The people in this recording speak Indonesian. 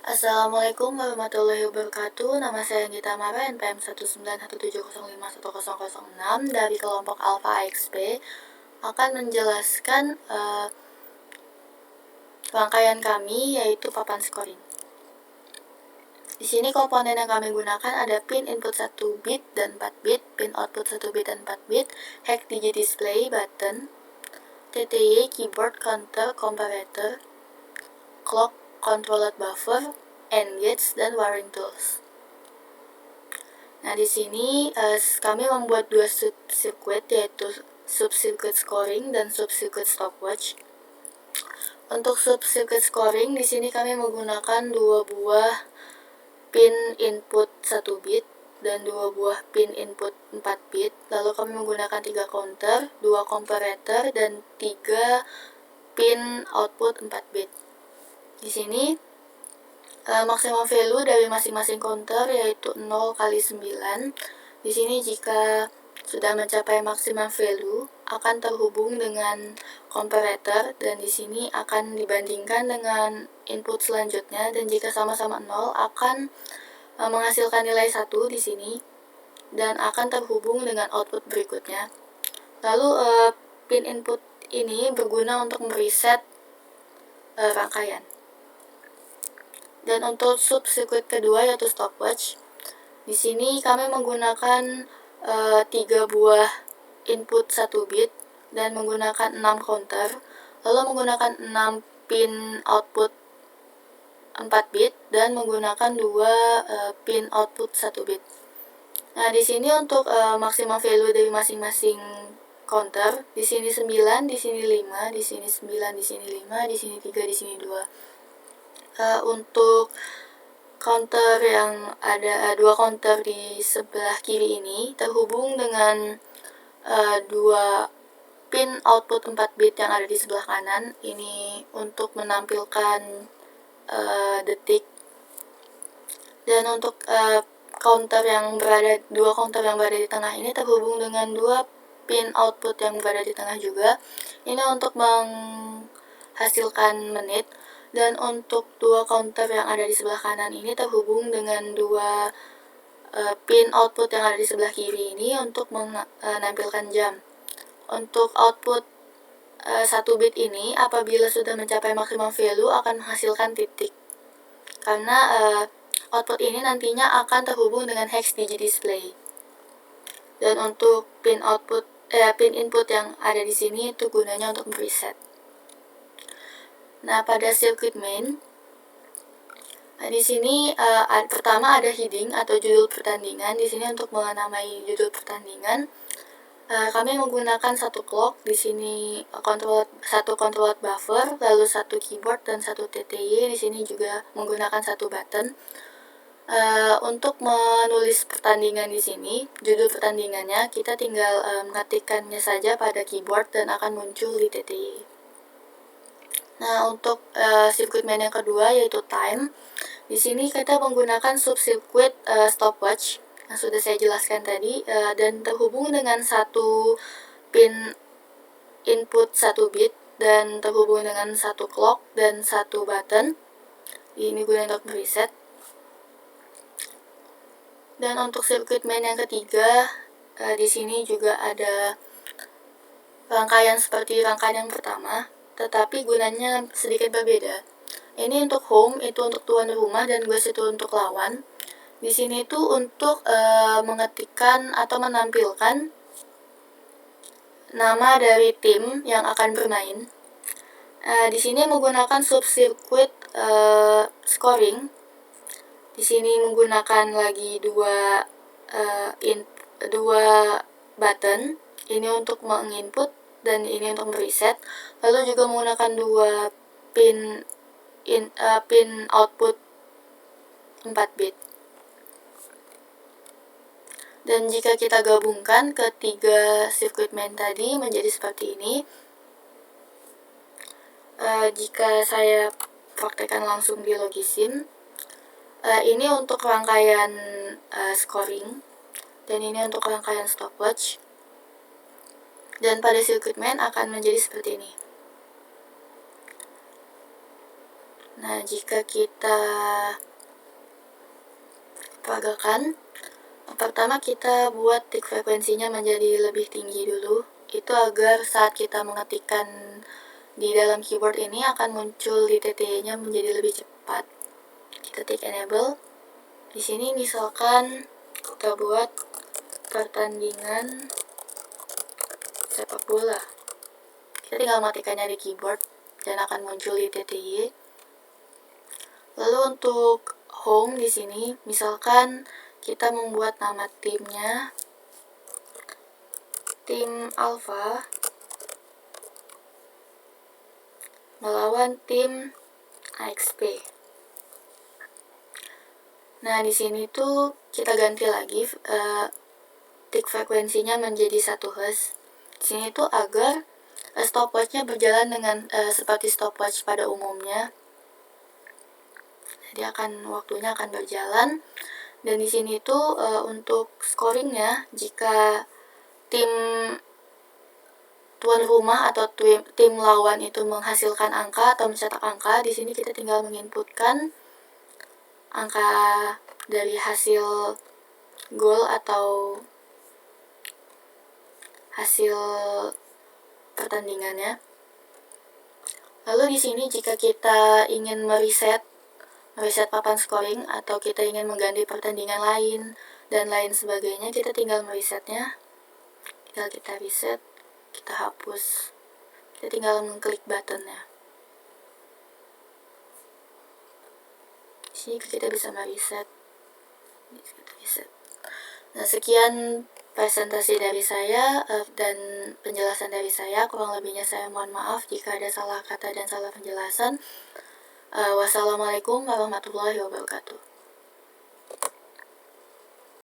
Assalamualaikum warahmatullahi wabarakatuh. Nama saya Gita Mara, NPM 19170051006 dari kelompok Alpha AXP akan menjelaskan rangkaian kami, yaitu papan scoring. Di sini komponen yang kami gunakan ada pin input 1 bit dan 4 bit, pin output 1 bit dan 4 bit, hex digit display, button, TTY, keyboard, counter, comparator, clock, controller buffer, AND gates, dan wiring tools. Nah, di sini kami membuat dua sub-circuit, yaitu sub-circuit scoring dan sub-circuit stopwatch. Untuk sub-circuit scoring, di sini kami menggunakan dua buah pin input 1 bit dan dua buah pin input 4 bit. Lalu kami menggunakan 3 counter, 2 comparator, dan 3 pin output 4 bit. Di sini maksimum value dari masing-masing counter yaitu 0 kali 9. Di sini jika sudah mencapai maksimum value akan terhubung dengan comparator, dan di sini akan dibandingkan dengan input selanjutnya, dan jika sama-sama 0 akan menghasilkan nilai 1 di sini dan akan terhubung dengan output berikutnya. Lalu pin input ini berguna untuk mereset rangkaian. Dan untuk sub-circuit kedua yaitu stopwatch, di sini kami menggunakan 3 buah input 1 bit dan menggunakan 6 counter, lalu menggunakan 6 pin output 4 bit dan menggunakan 2 pin output 1 bit. Nah, di sini untuk maksimum value dari masing-masing counter, di sini 9, di sini 5, di sini 9, di sini 5, di sini 3, di sini 2. Untuk counter yang ada 2 counter di sebelah kiri ini terhubung dengan 2 pin output 4 bit yang ada di sebelah kanan. Ini untuk menampilkan detik. Dan untuk counter yang berada 2 counter yang berada di tengah ini terhubung dengan 2 pin output yang berada di tengah juga. Ini untuk menghasilkan menit. Dan untuk 2 counter yang ada di sebelah kanan ini terhubung dengan 2 pin output yang ada di sebelah kiri ini untuk menampilkan jam. Untuk output 1 bit ini apabila sudah mencapai maksimum value akan menghasilkan titik, karena output ini nantinya akan terhubung dengan hex digit display. Dan untuk pin input yang ada di sini itu gunanya untuk mereset. Nah, pada circuit main, di sini pertama ada heading atau judul pertandingan. Di sini untuk menamai judul pertandingan, kami menggunakan 1 clock, di sini 1 controller buffer, lalu 1 keyboard dan 1 TTY. Di sini juga menggunakan 1 button. Untuk menulis pertandingan di sini, judul pertandingannya kita tinggal mengetikkannya saja pada keyboard dan akan muncul di TTY. Nah, untuk circuit main yang kedua yaitu time. Di sini kita menggunakan sub-circuit stopwatch yang sudah saya jelaskan tadi, dan terhubung dengan 1 pin input 1 bit dan terhubung dengan 1 clock dan 1 button. Ini guna untuk mereset. Dan untuk circuit main yang ketiga, di sini juga ada rangkaian seperti rangkaian yang pertama, tetapi gunanya sedikit berbeda. Ini untuk home, itu untuk tuan rumah, dan guest itu untuk lawan. Di sini itu untuk mengetikkan atau menampilkan nama dari tim yang akan bermain. Di sini menggunakan sub-circuit scoring. Di sini menggunakan lagi 2 button. Ini untuk menginput dan ini untuk mereset. Lalu juga menggunakan 2 pin output 4 bit. Dan jika kita gabungkan ketiga circuit main tadi menjadi seperti ini. Jika saya praktekkan langsung di Logisim, ini untuk rangkaian scoring, dan ini untuk rangkaian stopwatch. Dan pada circuit main akan menjadi seperti ini. Nah, jika kita peragakan, pertama kita buat tick frekuensinya menjadi lebih tinggi dulu. Itu agar saat kita mengetikkan di dalam keyboard ini akan muncul di TTY-nya menjadi lebih cepat. Kita tick enable. Di sini misalkan kita buat pertandingan sepak bola. Kita tinggal matikannya di keyboard dan akan muncul di TTY. Lalu untuk home di sini, misalkan kita membuat nama timnya tim Alpha melawan tim AXP. Nah, di sini tuh kita ganti lagi tick frekuensinya menjadi 1 Hz. Di sini tuh agar stopwatch-nya berjalan dengan seperti stopwatch pada umumnya. Jadi waktunya akan berjalan. Dan di sini tuh untuk scoringnya, jika tim tuan rumah atau tim lawan itu menghasilkan angka atau mencetak angka, di sini kita tinggal menginputkan angka dari hasil gol atau hasil pertandingannya. Lalu di sini jika kita ingin mereset papan scoring atau kita ingin mengganti pertandingan lain dan lain sebagainya, kita tinggal meresetnya. Tinggal kita reset, kita hapus, kita tinggal mengklik buttonnya. Di sini kita bisa mereset. Nah, sekian presentasi dari saya dan penjelasan dari saya. Kurang lebihnya saya mohon maaf jika ada salah kata dan salah penjelasan. Wassalamualaikum warahmatullahi wabarakatuh.